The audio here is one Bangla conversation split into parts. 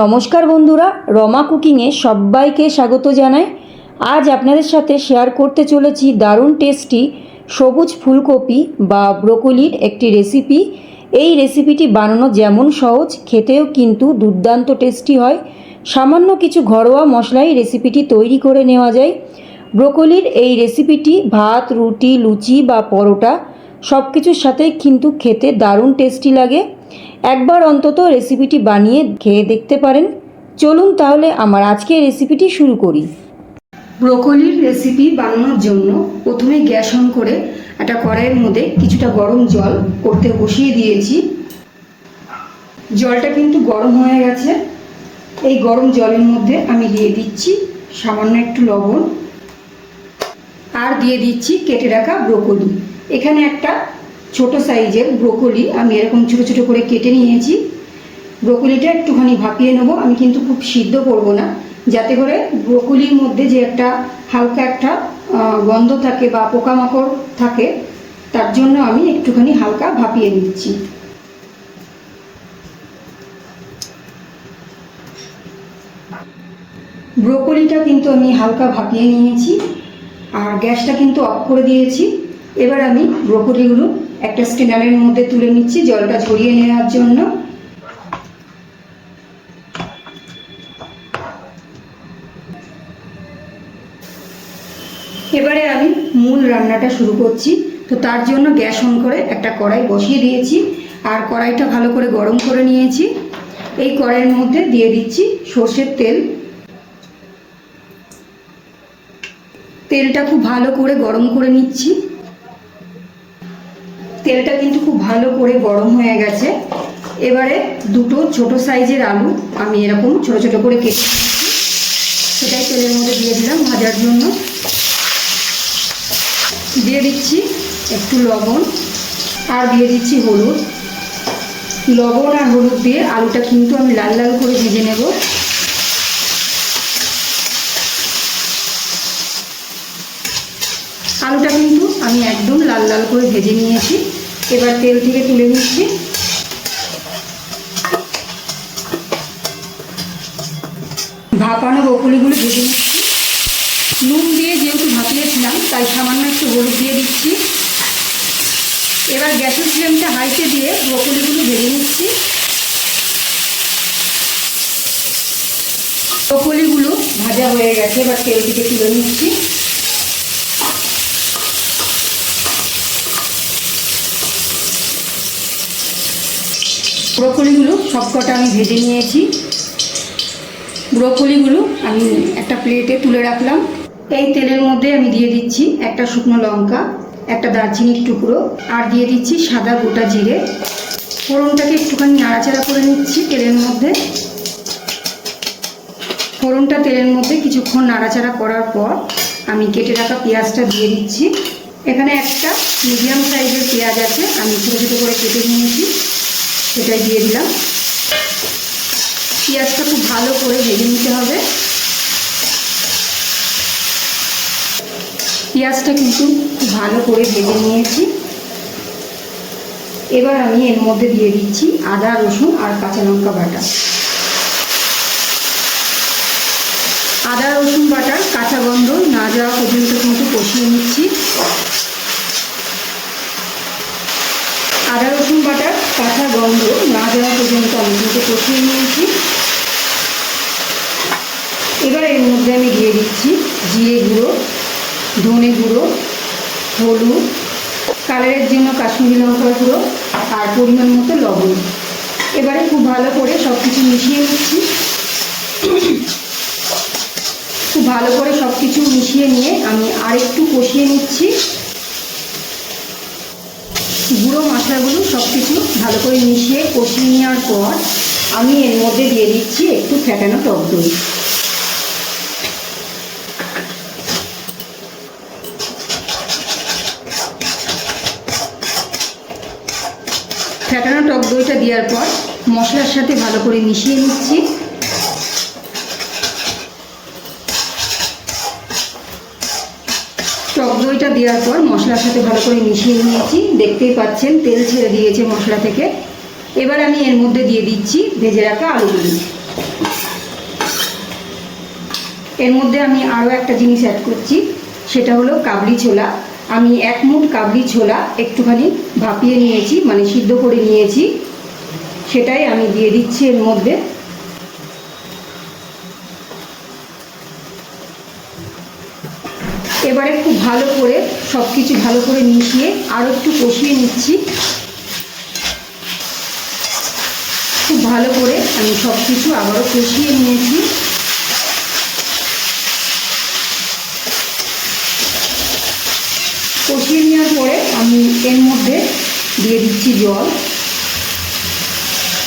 নমস্কার বন্ধুরা, রমা কুকিংয়ে সবাইকে স্বাগত জানাই। আজ আপনাদের সাথে শেয়ার করতে চলেছি দারুণ টেস্টি সবুজ ফুলকপি বা ব্রোকলির একটি রেসিপি। এই রেসিপিটি বানানো যেমন সহজ, খেতেও কিন্তু দুর্দান্ত টেস্টি হয়। সামান্য কিছু ঘরোয়া মশলাই রেসিপিটি তৈরি করে নেওয়া যায়। ব্রোকলির এই রেসিপিটি ভাত, রুটি, লুচি বা পরোটা সব কিছুর সাথেই কিন্তু খেতে দারুণ টেস্টি লাগে। একবার অন্তত রেসিপিটি বানিয়ে খেয়ে দেখতে পারেন। চলুন তাহলে আমার আজকের রেসিপিটি শুরু করি। ব্রোকলির রেসিপি বানানোর জন্য প্রথমে গ্যাস অন করে একটা কড়াইয়ের মধ্যে কিছুটা গরম জল করতে বসিয়ে দিয়েছি। জলটা কিন্তু গরম হয়ে গেছে। এই গরম জলের মধ্যে আমি দিয়ে দিচ্ছি সামান্য একটু লবণ আর দিয়ে দিচ্ছি কেটে রাখা ব্রোকলি। এখানে একটা ছোট সাইজের ব্রোকলি আমি এরকম ছোট ছোট করে কেটে নিয়েছি। ব্রোকলিটা একটুখানি ভাপিয়ে নেব, আমি কিন্তু খুব সিদ্ধ করব না, যাতে করে ব্রোকলির মধ্যে যে একটা হালকা একটা গন্ধ থাকে বা পোকামাকড় থাকে, তার জন্য আমি একটুখানি হালকা ভাপিয়ে নিচ্ছি। ব্রোকলিটা কিন্তু আমি হালকা ভাপিয়ে নিয়েছি আর গ্যাসটা কিন্তু অফ করে দিয়েছি। এবার আমি ব্রোকলিগুলো একটা স্ট্রেনারের মধ্যে তুলে নিচ্ছি জলটা ঝরিয়ে নেওয়ার জন্য। এবারে আমি মূল রান্নাটা শুরু করছি। তো তার জন্য গ্যাস অন করে একটা কড়াই বসিয়ে দিয়েছি আর কড়াইটা ভালো করে গরম করে নিয়েছি। এই কড়াইয়ের মধ্যে দিয়ে দিচ্ছি সর্ষের তেল। তেলটা খুব ভালো করে গরম করে নিচ্ছি। তেলটা কিন্তু খুব ভালো করে গরম হয়ে গেছে। এবারে দুটো ছোট সাইজের আলু আমি এরকম ছোট ছোট করে কেটে সেটাই তেলের মধ্যে দিয়ে দিলাম ভাজার জন্য। দিয়ে দিচ্ছি একটু লবণ আর দিয়ে দিচ্ছি হলুদ। লবণ আর হলুদ দিয়ে আলুটা কিন্তু আমি লাল লাল করে ভেজে নেব। আলুটা কিন্তু আমি একদম লাল লাল করে ভেজে নিয়েছি। এবার তেল থেকে তুলে নিচ্ছি। ভাপানো ব্রোকলিগুলো ভেজে নিচ্ছি। নুন দিয়ে যেহেতু ভাপিয়েছিলাম তাই সামান্য একটু হলুদ দিয়ে দিচ্ছি। এবার গ্যাসের ফ্লেমটা হাইতে দিয়ে ব্রোকলিগুলো ভেজে নিচ্ছি। ব্রোকলিগুলো ভাজা হয়ে গেছে, এবার তেল থেকে তুলে নিচ্ছি। ব্রোকলিগুলো সবকটা আমি ভেজে নিয়েছি। ব্রোকলিগুলো আমি একটা প্লেটে তুলে রাখলাম। এই তেলের মধ্যে আমি দিয়ে দিচ্ছি একটা শুকনো লঙ্কা, একটা দারচিনির টুকরো আর দিয়ে দিচ্ছি সাদা গোটা জিরে। ফোড়নটাকে একটুখানি নাড়াচাড়া করে নিচ্ছি তেলের মধ্যে। ফোড়নটা তেলের মধ্যে কিছুক্ষণ নাড়াচাড়া করার পর আমি কেটে রাখা পেঁয়াজটা দিয়ে দিচ্ছি। এখানে একটা মিডিয়াম সাইজের পেঁয়াজ আছে, আমি ছোটো ছোটো করে কেটে নিয়েছি, সেটাই দিয়ে দিলাম। পেঁয়াজটা খুব ভালো করে ভেজে নিতে হবে। পেঁয়াজটা কিন্তু খুব ভালো করে ভেজে নিয়েছি। এবার আমি এর মধ্যে দিয়ে দিচ্ছি আদা, রসুন আর কাঁচা লঙ্কা বাটা। আদা রসুন বাটার কাঁচা গন্ধ না যাওয়া পর্যন্ত কিন্তু কষিয়ে নিচ্ছি। আদা রসুন বাটার কাঁচা গন্ধ না যাওয়া পর্যন্ত আমি কিন্তু কষিয়ে নিয়েছি। এবার এর মধ্যে আমি দিয়ে দিচ্ছি জিরে গুঁড়ো, ধনে গুঁড়ো, হলুদ, কালারের জন্য কাশ্মীরি লঙ্কার গুঁড়ো আর পরিমাণ মতো লবণ। এবারে খুব ভালো করে সব কিছু মিশিয়ে নিচ্ছি। খুব ভালো করে সব কিছু মিশিয়ে নিয়ে আমি আরেকটু কষিয়ে নিচ্ছি। গুঁড়ো মশলাগুলো সব কিছু ভালো করে মিশিয়ে কষিয়ে নেওয়ার পর আমি এর মধ্যে দিয়ে দিচ্ছি একটু ফ্যাটানো টক দই। ফ্যাটানো টক দইটা দেওয়ার পর মশলার সাথে ভালো করে মিশিয়ে নিচ্ছি। টক দইটা দেওয়ার পর মশলার সাথে ভালো করে মিশিয়ে নিয়েছি। দেখতেই পাচ্ছেন তেল ছেড়ে দিয়েছে মশলা থেকে। এবার আমি এর মধ্যে দিয়ে দিচ্ছি ভেজে রাখা আলুগুলো। এর মধ্যে আমি আরও একটা জিনিস অ্যাড করছি, সেটা হলো কাবলি ছোলা। আমি 1 মুঠ কাবলি ছোলা একটুখানি ভাপিয়ে নিয়েছি, মানে সিদ্ধ করে নিয়েছি, সেটাই আমি দিয়ে দিচ্ছি এর মধ্যে। এবারে খুব ভালো করে সব কিছু ভালো করে মিশিয়ে আরও একটু কষিয়ে নিচ্ছি। খুব ভালো করে আমি সব কিছু আবারও কষিয়ে নিয়েছি। কষিয়ে নেওয়ার পরে আমি এর মধ্যে দিয়ে দিচ্ছি জল।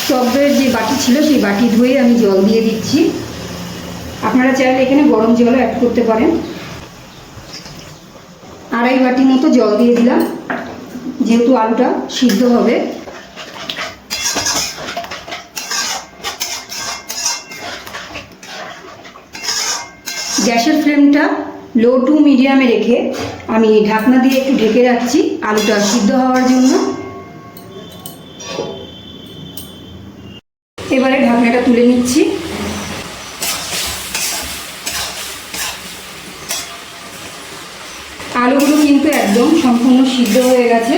টক দইয়ের যে বাটি ছিল সেই বাটি ধুয়ে আমি জল দিয়ে দিচ্ছি। আপনারা চাইলে এখানে গরম জলও অ্যাড করতে পারেন। 2.5 বাটি মতো জল দিয়ে দিলাম, যেহেতু আলুটা সিদ্ধ হবে। গ্যাসের ফ্লেমটা লো টু মিডিয়ামে রেখে আমি ঢাকনা দিয়ে একটু ঢেকে রাখছি আলুটা সিদ্ধ হওয়ার জন্য। এবারে ঢাকনাটা তুলে নিচ্ছি। আলুগুলো কিন্তু একদম সম্পূর্ণ সিদ্ধ হয়ে গেছে।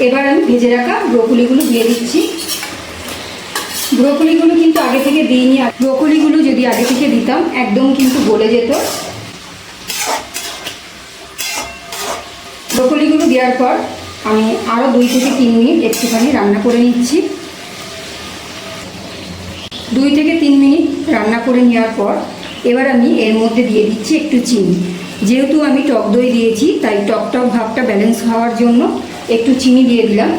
এবার আমি ভেজে রাখা ব্রোকলিগুলো দিয়ে দিচ্ছি। ব্রোকলিগুলো কিন্তু আগে থেকে দিইনি। ব্রোকলিগুলো যদি আগে থেকে দিতাম একদম কিন্তু গলে যেত। ব্রোকলিগুলো দেওয়ার পর আমি আরও 2 থেকে 3 মিনিট একটুখানি রান্না করে নিচ্ছি। 2 থেকে 3 মিনিট রান্না করে নেওয়ার পর এবার আমি এর মধ্যে দিয়ে দিচ্ছি একটু চিনি। যেহেতু আমি টক দই দিয়েছি তাই টক টক ভাবটা ব্যালেন্স হওয়ার জন্য একটু চিনি দিয়ে দিলাম।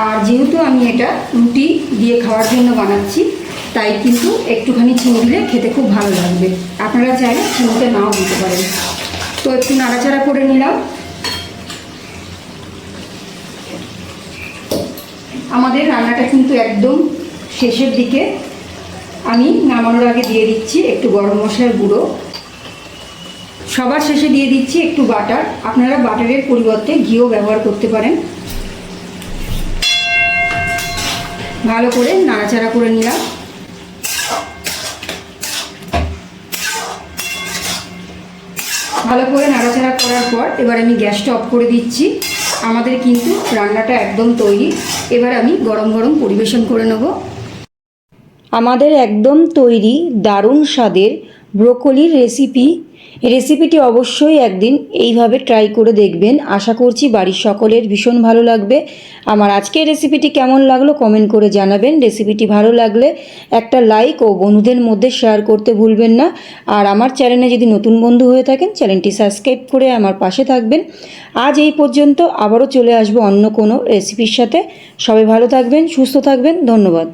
আর যেহেতু আমি এটা রুটি দিয়ে খাওয়ার জন্য বানাচ্ছি তাই কিন্তু একটুখানি চিনি দিলে খেতে খুব ভালো লাগবে। আপনারা চাইলে চিনিটা নাও দিতে পারেন। তো একটু নাড়াচাড়া করে নিলাম। আমাদের রান্নাটা কিন্তু একদম শেষের দিকে। আমি নামানোর আগে দিয়ে দিচ্ছি একটু গরম মশলার গুঁড়ো। সবার শেষে দিয়ে দিচ্ছি একটু বাটার। আপনারা বাটারের পরিবর্তে ঘিও ব্যবহার করতে পারেন। ভালো করে নাড়াচাড়া করে নিলাম। ভালো করে নাড়াচাড়া করার পর এবার আমি গ্যাসটা অফ করে দিচ্ছি। আমাদের কিন্তু রান্নাটা একদম তৈরি। এবার আমি গরম গরম পরিবেশন করে নেব। আমাদের একদম তৈরি দারুণ স্বাদের ব্রোকলির রেসিপিটি অবশ্যই একদিন এইভাবে ট্রাই করে দেখবেন। আশা করছি বাড়ির সকলের ভীষণ ভালো লাগবে। আমার আজকের রেসিপিটি কেমন লাগলো কমেন্ট করে জানাবেন। রেসিপিটি ভালো লাগলে একটা লাইক ও বন্ধুদের মধ্যে শেয়ার করতে ভুলবেন না। আর আমার চ্যানেলে যদি নতুন বন্ধু হয়ে থাকেন চ্যানেলটি সাবস্ক্রাইব করে আমার পাশে থাকবেন। আজ এই পর্যন্ত, আবারও চলে আসবো অন্য কোনো রেসিপির সাথে। সবাই ভালো থাকবেন, সুস্থ থাকবেন। ধন্যবাদ।